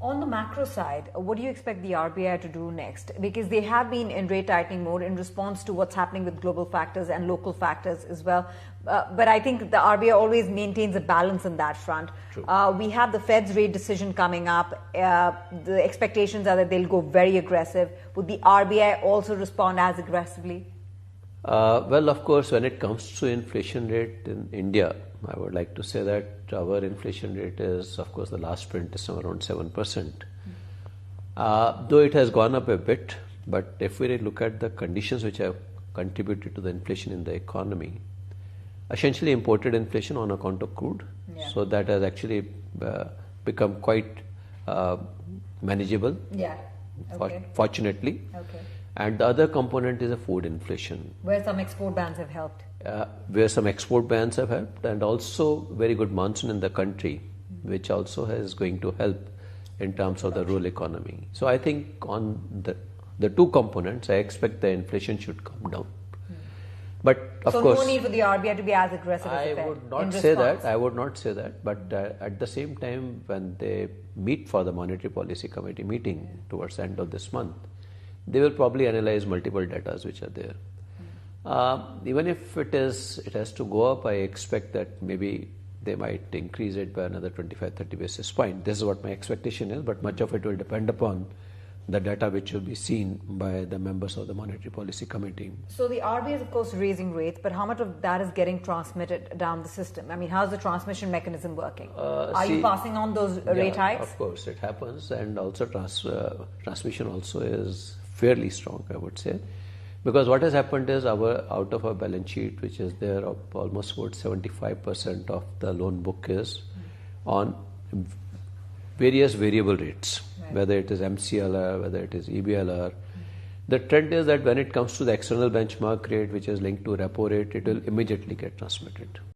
On the macro side, what do you expect the RBI to do next? Because they have been in rate tightening mode in response to what's happening with global factors and local factors as well. But I think the RBI always maintains a balance on that front. We have the Fed's rate decision coming up. The expectations are that they'll go very aggressive. Would the RBI also respond as aggressively? Well, of course, when it comes to inflation rate in India, I would like to say that our inflation rate is, of course, the last print is somewhere around 7%. Though it has gone up a bit, but if we look at the conditions which have contributed to the inflation in the economy, essentially imported inflation on account of crude. Yeah. So that has actually become quite manageable, Yeah. Okay. fortunately. Okay. And the other component is a food inflation. Where some export bans have helped. Where some export bans have helped, and also very good monsoon in the country, which also is going to help in terms of the rural economy. So I think on the two components, I expect the inflation should come down. But of course, no need for the RBI to be as aggressive as the Fed. I would not say that. I would not say that. But at the same time, when they meet for the Monetary Policy Committee meeting towards the end of this month, they will probably analyze multiple data which are there. Even if it has to go up, I expect that maybe they might increase it by another 25-30 basis points. This is what my expectation is, but much of it will depend upon the data which will be seen by the members of the Monetary Policy Committee. So the RBI is, of course, raising rates, but how much of that is getting transmitted down the system? I mean, how's the transmission mechanism working? Are you passing on those rate hikes? Of course, it happens, and also transmission also is fairly strong, I would say. Because what has happened is out of our balance sheet, which is there, of almost about 75% of the loan book is on various variable rates, whether it is MCLR, whether it is EBLR. The trend is that when it comes to the external benchmark rate, which is linked to repo rate, it will immediately get transmitted.